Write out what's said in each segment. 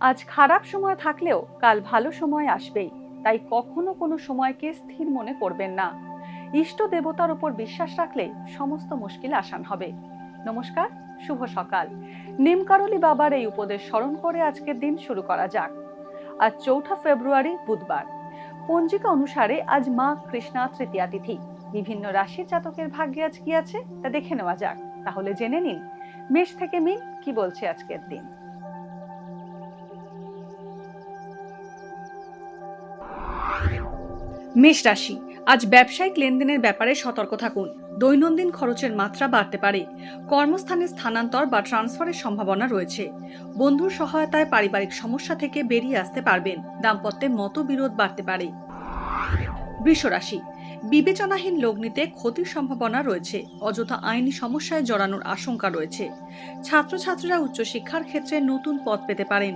আজ খারাপ সময় থাকলেও কাল ভালো সময় আসবেই, তাই কখনো কোনো সময়কে স্থির মনে করবেন না। ইষ্ট দেবতার উপর বিশ্বাস রাখলে সমস্ত মুশকিল আসান হবে। নমস্কার, শুভ সকাল। নিমকারলি বাবার এই উপদেশ স্মরণ করে আজকের দিন শুরু করা যাক। আজ 4 ফেব্রুয়ারি, বুধবার। পঞ্জিকা অনুসারে আজ মা কৃষ্ণা তৃতীয়া তিথি। বিভিন্ন রাশির জাতকের ভাগ্যে আজ কি আছে তা দেখে নেওয়া যাক। তাহলে জেনে নিন মেষ থেকে মীন কি বলছে আজকের দিন। মেষ রাশি, আজ ব্যবসায়িক লেনদেনের ব্যাপারে সতর্ক থাকুন। দৈনন্দিন খরচের মাত্রা বাড়তে পারে। কর্মস্থানে স্থানান্তর বা ট্রান্সফারের সম্ভাবনা রয়েছে। বন্ধুর সহায়তায় পারিবারিক সমস্যা থেকে বেরিয়ে আসতে পারবেন। দাম্পত্যে মতবিরোধ বাড়তে পারে। বৃষ রাশি, বিবেচনাহীন লগ্নিতে ক্ষতির সম্ভাবনা রয়েছে। অযথা আইনি সমস্যায় জড়ানোর আশঙ্কা রয়েছে। ছাত্রছাত্রীরা উচ্চশিক্ষার ক্ষেত্রে নতুন পথ পেতে পারেন।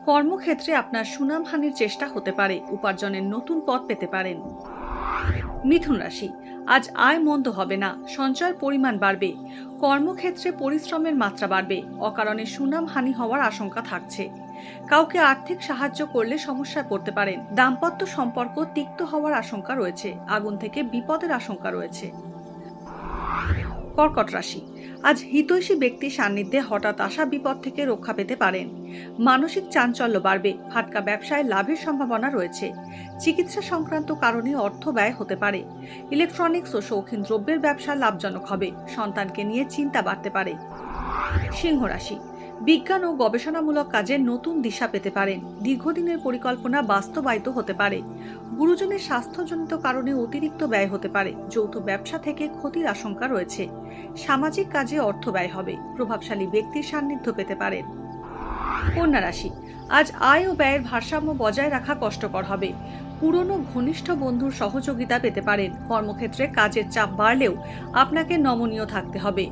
কর্মক্ষেত্রে আপনার সুনামহানির চেষ্টা হতে পারে। উপার্জনের নতুন পথ পেতে পারেন। মিথুন রাশি, আজ আয় মন্দ হবে না, সঞ্চয়ের পরিমাণ বাড়বে। কর্মক্ষেত্রে পরিশ্রমের মাত্রা বাড়বে। অকারণে সুনামহানি হওয়ার আশঙ্কা থাকছে। কাউকে আর্থিক সাহায্য করলে সমস্যায় পড়তে পারেন। দাম্পত্য সম্পর্ক তিক্ত হওয়ার আশঙ্কা রয়েছে। আগুন থেকে বিপদের আশঙ্কা রয়েছে। কর্কট রাশি, আজ হিতৈষী ব্যক্তির সান্নিধ্যে হঠাৎ আসা বিপদ থেকে রক্ষা পেতে পারেন। মানসিক চাঞ্চল্য বাড়বে। ফাটকা ব্যবসায় লাভের সম্ভাবনা রয়েছে। চিকিৎসা সংক্রান্ত কারণে অর্থ ব্যয় হতে পারে। ইলেকট্রনিক্স ও শৌখিন দ্রব্যের ব্যবসা লাভজনক হবে। সন্তানকে নিয়ে চিন্তা বাড়তে পারে। সিংহ রাশি, বিজ্ঞান ও গবেষণামূলক কাজে নতুন দিশা পেতে পারেন। দীর্ঘদিনের পরিকল্পনা বাস্তবায়িত হতে পারে। গুরুজনের স্বাস্থ্যজনিত কারণে অতিরিক্ত ব্যয় হতে পারে। যৌথ ব্যবসা থেকে ক্ষতির আশঙ্কা রয়েছে। সামাজিক কাজে অর্থ ব্যয় হবে। প্রভাবশালী ব্যক্তির সান্নিধ্য পেতে পারেন। কন্যা রাশি, আজ আয় ও ব্যয়ের ভারসাম্য বজায় রাখা কষ্টকর হবে। পুরনো ঘনিষ্ঠ বন্ধুর সহযোগিতা পেতে পারেন। কর্মক্ষেত্রে কাজের চাপ বাড়লেও আপনাকে নমনীয় থাকতে হবে।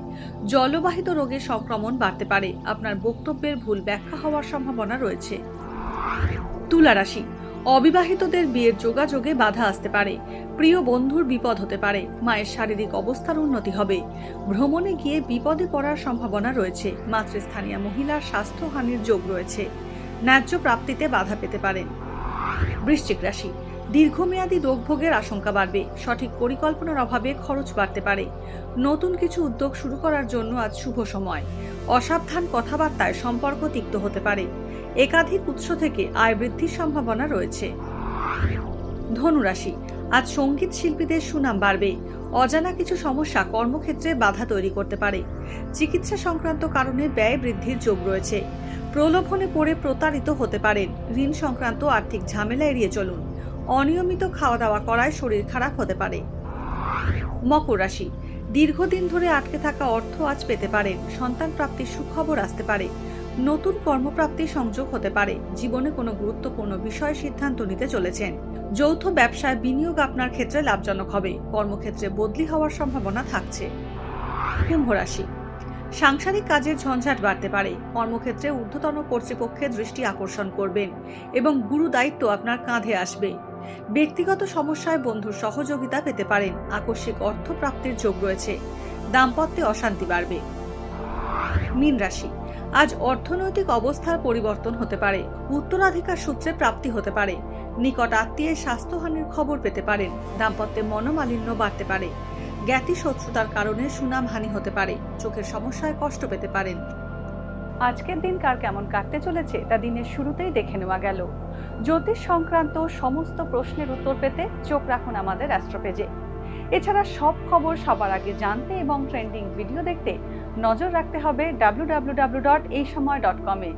জলবাহিত রোগের সংক্রমণ বাড়তে পারে। আপনার বক্তব্যের ভুল ব্যাখ্যা হওয়ার সম্ভাবনা রয়েছে। তুলা রাশি, অবিবাহিতদের বিয়ের যোগাযোগে বাধা আসতে পারে। প্রিয় বন্ধুর বিপদ হতে পারে। মায়ের শারীরিক অবস্থার উন্নতি হবে। ভ্রমণে গিয়ে বিপদে পড়ার সম্ভাবনা রয়েছে। মাতৃস্থানীয় মহিলার স্বাস্থ্যহানির যোগ রয়েছে। ন্যায্য প্রাপ্তিতে বাধা পেতে পারেন। বৃশ্চিক রাশি, দীর্ঘমেয়াদী রোগভোগের আশঙ্কা বাড়বে। সঠিক পরিকল্পনার অভাবে খরচ বাড়তে পারে। নতুন কিছু উদ্যোগ শুরু করার জন্য আজ শুভ সময়। অসাবধান কথাবার্তায় সম্পর্ক তিক্ত হতে পারে। একাধিক উৎস থেকে আয় বৃদ্ধির সম্ভাবনা রয়েছে। ধনু রাশি, আজ সঙ্গীত শিল্পীদের সুনাম বাড়বে। অজানা কিছু সমস্যা কর্মক্ষেত্রে বাধা তৈরি করতে পারে। চিকিৎসা সংক্রান্ত কারণে ব্যয় বৃদ্ধির যোগ রয়েছে। প্রলোভনে পড়ে প্রতারিত হতে পারেন। ঋণ সংক্রান্ত আর্থিক ঝামেলা এড়িয়ে চলুন। অনিয়মিত খাওয়া দাওয়া করায় শরীর খারাপ হতে পারে। মকর রাশি, দীর্ঘদিন ধরে আটকে থাকা অর্থ আজ পেতে পারেন। সন্তান প্রাপ্তির সুখবর আসতে পারে। নতুন কর্মপ্রাপ্তির সংযোগ হতে পারে। জীবনে কোনো গুরুত্বপূর্ণ বিষয়ে সিদ্ধান্ত নিতে চলেছেন। যৌথ ব্যবসায় বিনিয়োগ আপনার ক্ষেত্রে লাভজনক হবে। কর্মক্ষেত্রে বদলি হওয়ার সম্ভাবনা থাকছে। কুম্ভ রাশি, সাংসারিক কাজের ঝঞ্ঝাট বাড়তে পারে। কর্মক্ষেত্রে ঊর্ধ্বতন কর্তৃপক্ষের দৃষ্টি আকর্ষণ করবেন এবং গুরু দায়িত্ব আপনার কাঁধে আসবে। ব্যক্তিগত সমস্যায় বন্ধুর সহযোগিতা পেতে পারেন। আকস্মিক অর্থ প্রাপ্তির যোগ রয়েছে। দাম্পত্যে অশান্তি বাড়বে। মীন রাশি, আজ অর্থনৈতিক অবস্থার পরিবর্তন হতে পারে। উত্তরাধিকার সূত্রে প্রাপ্তি হতে পারে। নিকট আত্মীয়ের স্বাস্থ্যহানির খবর পেতে পারেন। দাম্পত্যে মনোমালিন্য বাড়তে পারে। জ্ঞাতি শত্রুতার কারণে সুনামহানি হতে পারে। চোখের সমস্যায় কষ্ট পেতে পারেন। আজকের দিন কার কেমন কাটতে চলেছে তা দিনের শুরুতেই দেখে নেওয়া গেল। জ্যোতিষ সংক্রান্ত সমস্ত প্রশ্নের উত্তর পেতে চোখ রাখুন আমাদের অ্যাস্ট্রো পেজে। এছাড়া সব খবর সবার আগে জানতে এবং ট্রেন্ডিং ভিডিও দেখতে নজর রাখতে হবে www.এইসময়.com-এ।